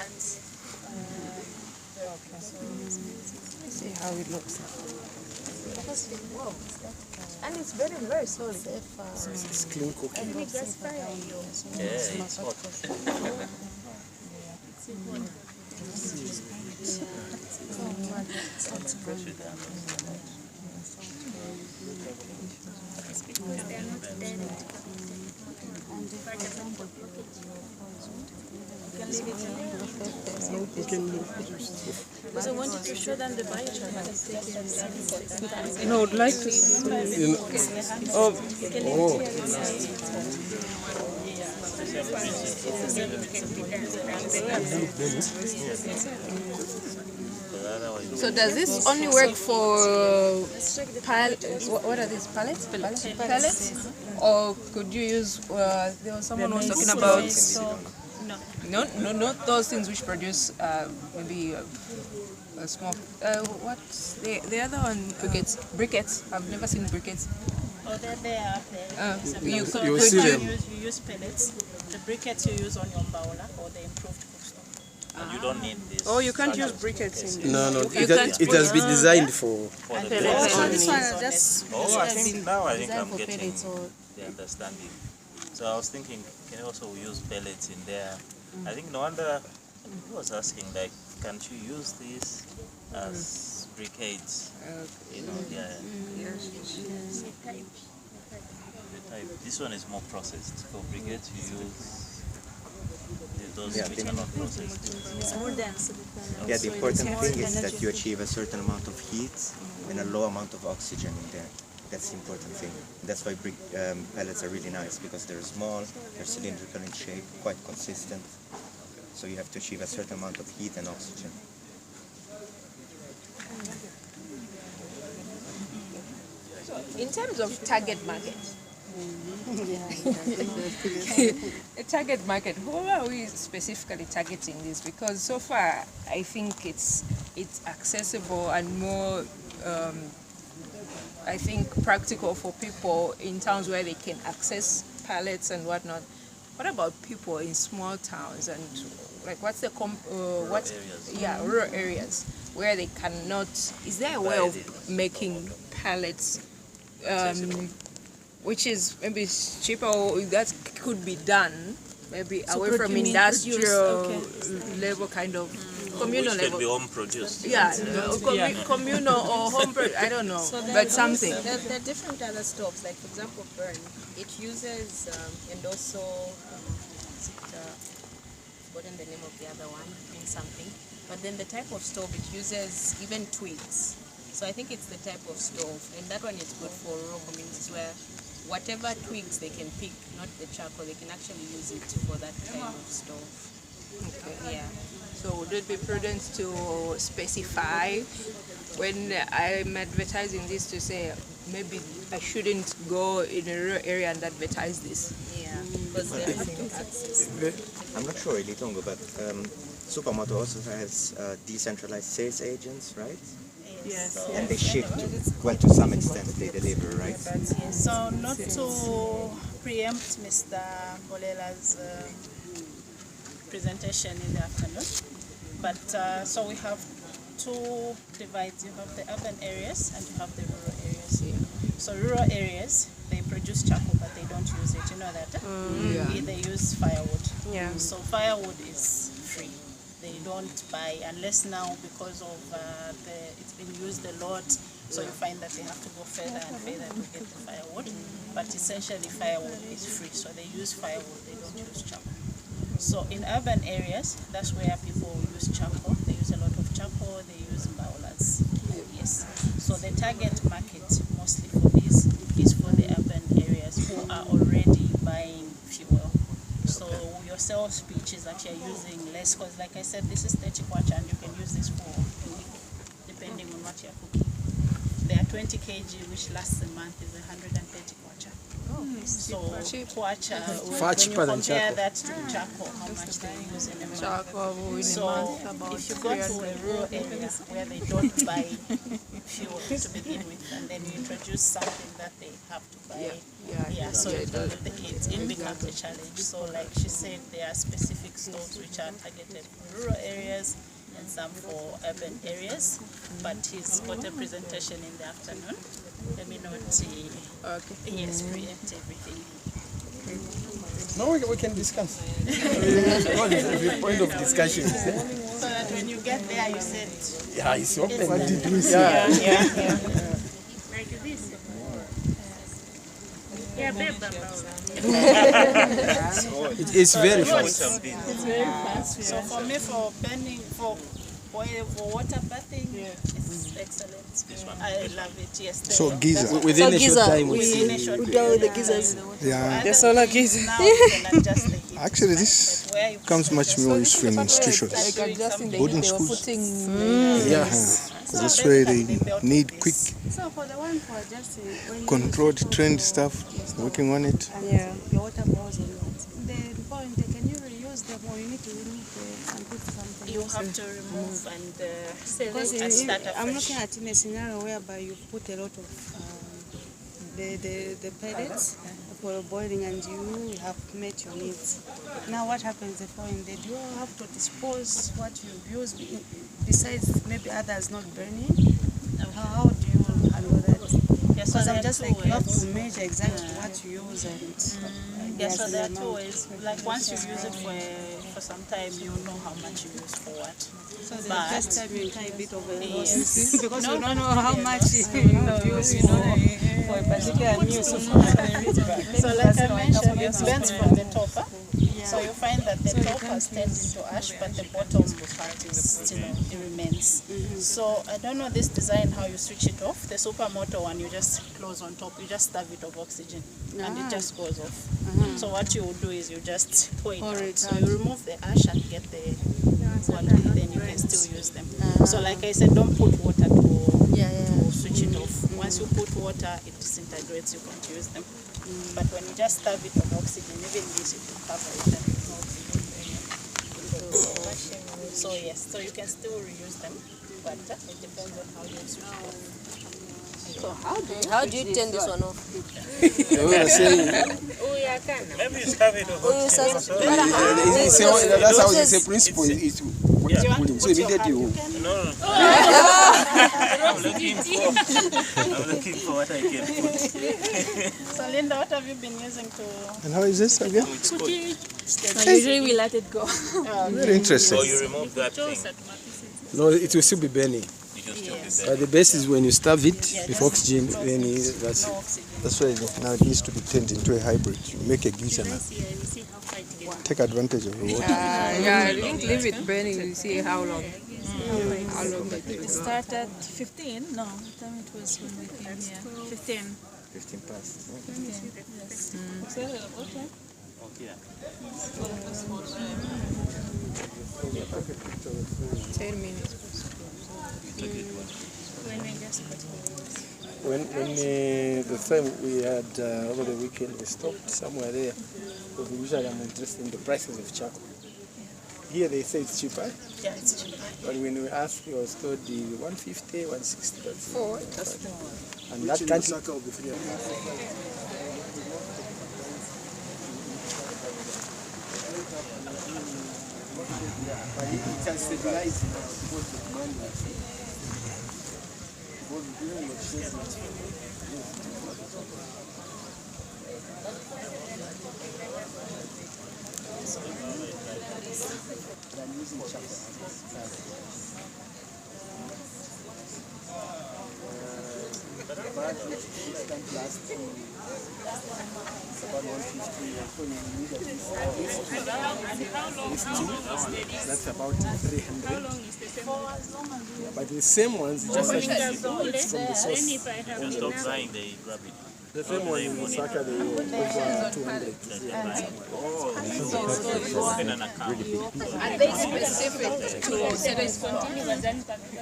plants. Okay. Let's see how it looks. And it's very, very solid. It's clean cooking. Yeah, it's hot. It's because they are not dead. For example, you can leave it alone. Because I wanted to show them the biochar. No, I'd like to see. So does this only work for what are these, pallets? Pellets? Or could you use, there was someone who was talking about, no, not those things which produce maybe a small, what's the other one? Briquettes. I've never seen briquettes. Oh, they are up there. You see them. You use pellets. The briquettes you use on your baula or the improved cook stove. And you don't need this. Oh, you can't use briquettes in No, it has been designed for pellets only. This one is just I think I'm designed for getting pellets or the understanding. So I was thinking, can you also use pellets in there? I think no wonder he was asking, like, can't you use this as briquettes? You know, the type. This one is more processed. For briquettes, you use those which are not processed. It's more dense. Yeah, the important thing is that you achieve a certain amount of heat and a low amount of oxygen in there. That's the important thing. That's why pellets are really nice, because they're small, they're cylindrical in shape, quite consistent. So you have to achieve a certain amount of heat and oxygen. In terms of target market, a target market, who are we specifically targeting this? Because so far, I think it's accessible and more, I think, practical for people in towns where they can access pallets and whatnot. What about people in small towns and like what's the rural areas where they cannot? Is there a way of making pallets? Which is maybe cheaper, or that could be done maybe away from industrial level, kind of communal Which level. can be home produced. Communal or home I don't know, but something. There are different other stoves, like for example, burn. It uses and also forgotten the name of the other one, means something. But then the type of stove it uses even twigs. So I think it's the type of stove, and that one is good for rural communities where whatever twigs they can pick, not the charcoal, they can actually use it for that kind of stove. Okay. Yeah. So would it be prudent to specify when I'm advertising this to say maybe I shouldn't go in a rural area and advertise this? Yeah, because they have to access. I'm not sure really, Tongo, but Supermoto also has decentralized sales agents, right? Yes. And they ship to some extent they deliver, right? So not to preempt Mr. Bolela's presentation in the afternoon, but so we have two divides. You have the urban areas and you have the rural areas. So rural areas, they produce charcoal but they don't use it. You know that? They use firewood. Yeah. So firewood is free. They don't buy unless now because of it's been used a lot, so you find that they have to go further and further to get the firewood. But essentially firewood is free, so they use firewood, they don't use charcoal. So in urban areas, that's where people use charcoal. They use a lot of charcoal, they use baulas. Yes. So the target market mostly for this is for the urban areas who are already buying fuel. So your sales pitch is that you're using less, because like I said, this is 30 kwacha and you can use this for a week, depending on what you're cooking. There are 20 kg which lasts a month is 130 kwacha. Oh, So kwacha, Far when you cheaper than compare charcoal. that to charcoal, how much they use in a month. Charcoal in a So month, about if you go to a rural area where they don't buy fuel to begin with, and then you introduce something that they have to buy, so it becomes a challenge. So like she said, there are specific stores which are targeted for rural areas and some for urban areas. But he's got a presentation in the afternoon. Let me not preempt everything. No, we can discuss. What is the point of discussion? So that when you get there, you said, Yeah, it's open. What did we say? Yeah. Like this. Yeah, It's very fast. so for me, for burning, for water bathing, it's excellent. I love it, yes. So geyser. Within a short time, Within a short We go with the geysers. Yeah. The solar geyser. Now you can adjust the heat. Actually, this becomes much more useful in institutions. Like adjusting the heat, Boarding they were schools. putting Yeah. That's where they need quick, So for the one for just when controlled, trained staff working on it. and your water goes in the point, can you reuse them or you need to remove them and put something You else? have to remove and Because start I'm afresh. looking at in a scenario whereby you put a lot of the pellets for boiling and you have met your needs. Now what happens if do you have to dispose what you've used besides maybe others not burning? How do you handle that? Yes, so Because there I'm are just two like you have ways. to measure exactly what you use and Yes, so yes, there are the two amount. ways. Like once you use it for some time, you know how much you use for what. So the But- first time you incur a bit of a loss Yes. because No, you don't no, know how no, much no. you use for a particular meal. So like I mentioned, it depends from the topper. So you find that the top has turned into ash, but the bottom part is still it remains. So I don't know this design how you switch it off. The supermoto one you just close on top, you just starve it of oxygen and it just goes off. So what you will do is you just pour it out. So you remove the ash and get the water, then you can still use them. So like I said, don't put water to switch it off. Once you put water, it disintegrates, you can't use them. But when you just starve it of oxygen, even this you can cover it and no oxygen. So yes, so you can still reuse them, but it depends on how you switch it off. How do you turn this one off? They were saying, Maybe you start it of Huyu sasa. that's how they say principle is what is pulling. So immediately you No. I'm looking for what I can put. So Linda, what have you been using to? And how is this again? It's good. Usually we let it go. Very interesting. So you remove that thing. no, it will still be burning. You can still be But there. the best is when you starve it with oxygen, then that's No oxygen. That's why now it needs to be turned into a hybrid. You make a geyser now. Take advantage of the water. I think leave it burning and see how long. How long it will It go. started 15, no, what time it was when we came here? 15. 15 past. Yeah. 10 minutes. when the time we had over the weekend, we stopped somewhere there. Because usually I'm interested in the prices of charcoal. Here they say it's cheaper, Yeah, it's cheaper. but when we asked, we was told the 150, 160. That's Four. and that can't. That's about 300. But the same ones, just like it's from the source. Don't stop buying the rabbit. The same one in Osaka, they were over 200. Open an account. Are they specific to certain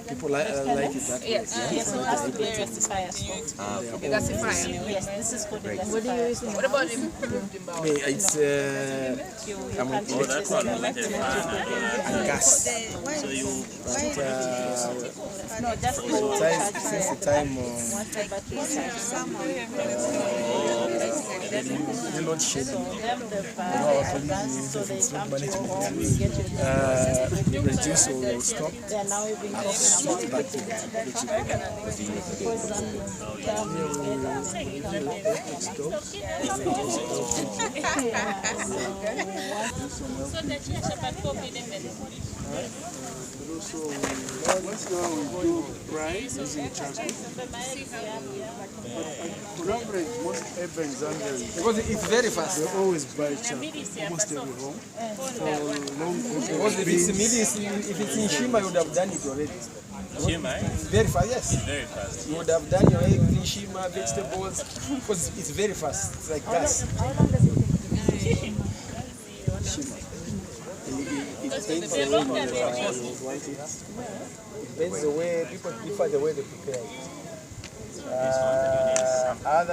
People like it that way. Yes. Yes, it has to be a gasifier stove. Gasifier? Yes, this is called a Great. gasifier. What about improved I mean, it's You I'm can't on Oh, that one with the fan and gas. So you No, just Since the time of the load shedding, so they come to your home, management, get it. reduce or stop. They are now even talking about it. Because Once now we do price using charcoal. On average, most urban Zambians, because it's very fast, they always buy charcoal, almost every home. For long because if it's in Shima, you would have done it already. Shima, eh? Very fast, yes. Very fast. You would have done your eggs in Shima, vegetables, because it's very fast. It's like gas. Shima. It depends on the way you want it. It depends the way people prefer the way they prepare it. Other